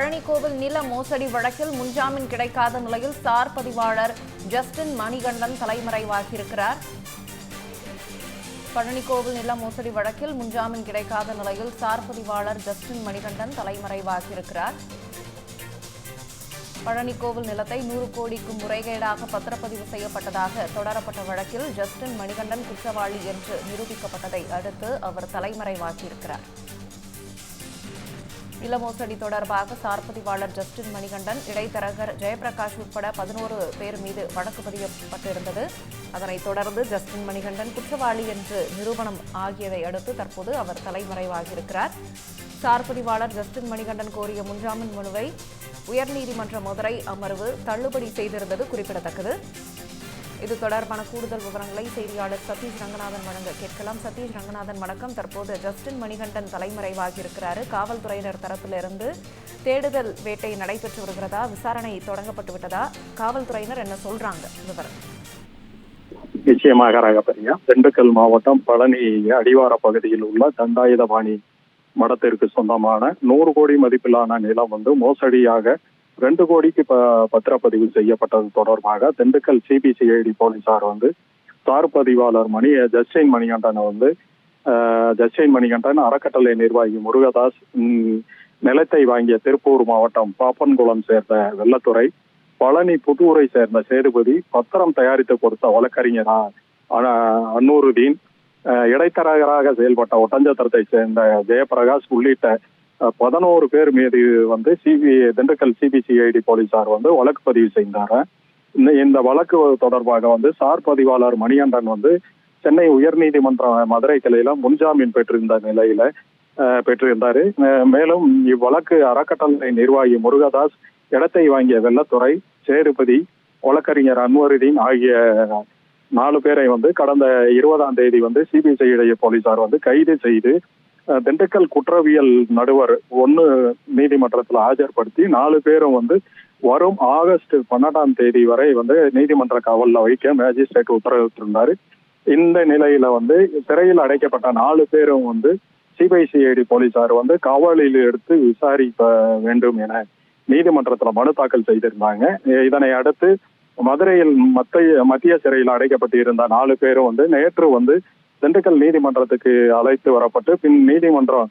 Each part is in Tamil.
பழனிக்கோவில் நில மோசடி வழக்கில் முன்ஜாமீன் கிடைக்காத நிலையில் சார் பதிவாளர் ஜஸ்டின் மணிகண்டன் தலைமறைவாகியிருக்கிறார். பழனிக்கோவில் நில மோசடி வழக்கில் முன்ஜாமீன் கிடைக்காத நிலையில் சார் பதிவாளர் ஜஸ்டின் மணிகண்டன் தலைமறைவாகியிருக்கிறார். பழனிக்கோவில் நிலத்தை 100 கோடிக்கு முறைகேடாக பத்திரப்பதிவு செய்யப்பட்டதாக தொடரப்பட்ட வழக்கில் ஜஸ்டின் மணிகண்டன் குற்றவாளி என்று நிரூபிக்கப்பட்டதை அடுத்து அவர் தலைமறைவாகியிருக்கிறார். நில மோசடி தொடர்பாக சார் பதிவாளர் ஜஸ்டின் மணிகண்டன், இடைத்தரகர் ஜெயபிரகாஷ் உட்பட 11 பேர் மீது வழக்கு பதியப்பட்டிருந்தது. அதனைத் தொடர்ந்து ஜஸ்டின் மணிகண்டன் குற்றவாளி என்று நிரூபணம் ஆகியதை அடுத்து தற்போது அவர் தலைமறைவாகியிருக்கிறார். சார் பதிவாளர் ஜஸ்டின் மணிகண்டன் கோரிய முன்ஜாமீன் மனுவை உயர்நீதிமன்ற மதுரை அமர்வு தள்ளுபடி செய்திருந்தது குறிப்பிடத்தக்கது. இது தொடர்பான கூடுதல் விவரங்களை செய்தியாளர் சதீஷ் ரங்கநாதன் வழங்க கேட்கலாம். சதீஷ் ரங்கநாதன், வணக்கம். தற்போது ஜஸ்டின் மணிகண்டன் தலைமறைவாகியிருக்கிறாரு. காவல்துறையினர் தரப்பிலிருந்து தேடுதல் வேட்டை நடைபெற்று வருகிறதா? விசாரணை தொடங்கப்பட்டு விட்டதா? காவல்துறையினர் என்ன சொல்றாங்க? விவரம் நிச்சயமாக ராகப்பரியா. திண்டுக்கல் மாவட்டம் பழனி அடிவார பகுதியில் உள்ள தண்டாயுதபாணி மடத்திற்கு சொந்தமான 100 கோடி மதிப்பிலான நிலம் மோசடியாக 2 கோடிக்கு பத்திரப்பதிவு செய்யப்பட்டது தொடர்பாக திண்டுக்கல் சிபிசிஐடி போலீசார் சார் பதிவாளர் ஜஸ்டின் மணிகண்டன், அறக்கட்டளை நிர்வாகி முருகதாஸ், நிலத்தை வாங்கிய திருப்பூர் மாவட்டம் பாப்பன்குளம் சேர்ந்த வெள்ளத்துறை, பழனி புதூரை சேர்ந்த சேதுபதி, பத்திரம் தயாரித்து கொடுத்த வழக்கறிஞர் அன்னூருதீன், இடைத்தரகராக செயல்பட்ட ஒட்டஞ்சத்திரத்தை சேர்ந்த ஜெயபிரகாஷ் உள்ளிட்ட 11 பேர் மீது திண்டுக்கல் சிபிசிஐடி போலீசார் வழக்கு பதிவு செய்தார். இந்த வழக்கு தொடர்பாக சார் பதிவாளர் மணிகண்டன் சென்னை உயர்நீதிமன்ற மதுரை கிளையில முன்ஜாமீன் பெற்றிருந்தாரு. மேலும் இவ்வழக்கு அறக்கட்டளை நிர்வாகி முருகதாஸ், இடத்தை வாங்கிய வெள்ளத்துறை, சேதுபதி, வழக்கறிஞர் அன்வருதீன் ஆகிய 4 பேரை கடந்த 20ஆம் தேதி சிபிசிஐடி போலீசார் கைது செய்து திண்டுக்கல் குற்றவியல் நடுவர் 1 நீதிமன்றத்தில் ஆஜர்படுத்தி 4 பேரும் வரும் ஆகஸ்ட் 12ஆம் தேதி வரை நீதிமன்ற காவலில் வைக்க மேஜிஸ்ட்ரேட் உத்தரவிட்டிருந்தாரு. இந்த நிலையில சிறையில் அடைக்கப்பட்ட 4 பேரும் சிபிசிஐடி போலீசார் காவலில் எடுத்து விசாரிக்க வேண்டும் என நீதிமன்றத்தில் மனு தாக்கல் செய்திருந்தாங்க. இதனை அடுத்து மதுரையில் மத்திய சிறையில் அடைக்கப்பட்டிருந்த 4 பேரும் நேற்று திண்டுக்கல் நீதிமன்றத்துக்கு அழைத்து வரப்பட்டு பின் நீதிமன்றம்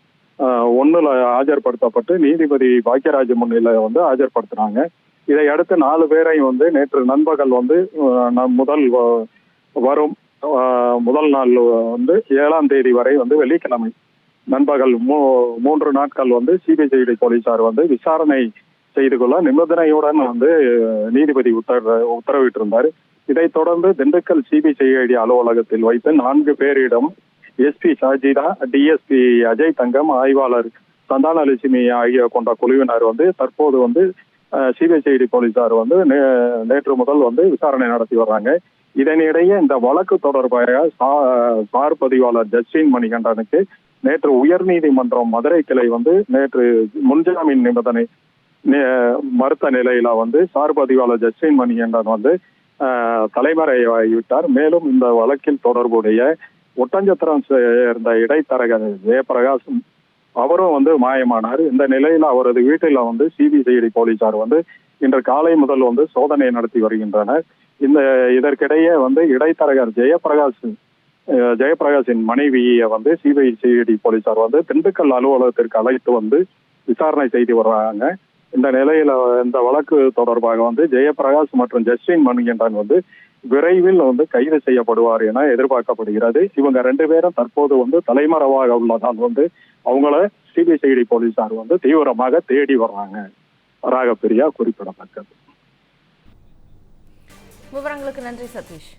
1ல ஆஜர்படுத்தப்பட்டு நீதிபதி பாக்கியராஜ் முன்னிலை ஆஜர்படுத்தினாங்க. இதை அடுத்து 4 பேரையும் நேற்று நண்பகல் முதல் நாள் 7ஆம் தேதி வரை வெள்ளிக்கிழமை நண்பகல் 3 நாட்கள் சிபிசிஐடி போலீசார் விசாரணை செய்து கொள்ள நிபந்தனையுடன் நீதிபதி உத்தரவிட்டிருந்தார். இதைத் தொடர்ந்து திண்டுக்கல் சிபிசிஐடி அலுவலகத்தில் வைத்து 4 பேரிடம் எஸ்பி சாஜிதா, டிஎஸ்பி அஜய் தங்கம், ஆய்வாளர் சந்தானலட்சுமி ஆகிய கொண்ட குழுவினர் தற்போது சிபிசிஐடி போலீசார் நேற்று முதல் விசாரணை நடத்தி வர்றாங்க. இதனிடையே இந்த வழக்கு தொடர்பாக சார் பதிவாளர் ஜஸ்டின் மணிகண்டனுக்கு நேற்று உயர்நீதிமன்றம் மதுரை கிளை நேற்று முன்ஜாமீன் நிபந்தனை மறுத்த நிலையில சார் பதிவாளர் ஜஸ்டின் மணிகண்டன் தலைமறைவாகிவிட்டார். மேலும் இந்த வழக்கில் தொடர்புடைய ஒட்டஞ்சத்திரம் சேர்ந்த இடைத்தரகர் ஜெயபிரகாஷ் அவரும் மாயமானார். இந்த நிலையில அவரது வீட்டில் சிபிசிஐடி போலீசார் இன்று காலை முதல் சோதனை நடத்தி வருகின்றனர். இதற்கிடையே இடைத்தரகர் ஜெயபிரகாஷின் மனைவியை சிபிசிஐடி போலீசார் திண்டுக்கல் அலுவலகத்திற்கு அழைத்து விசாரணை செய்து வருவாங்க. இந்த நிலையில இந்த வழக்கு தொடர்பாக ஜெயபிரகாஷ் மற்றும் ஜஸ்டின் மணிகண்டன் விரைவில் கைது செய்யப்படுவார் என எதிர்பார்க்கப்படுகிறது. இவங்க 2 பேரும் தற்போது தலைமறைவாக உள்ளதால் அவங்கள சிபிசிஐடி போலீசார் தீவிரமாக தேடி வர்றாங்க. ராகப்பிரியா, குறிப்பிடத்தக்கது. விவரங்களுக்கு நன்றி சதீஷ்.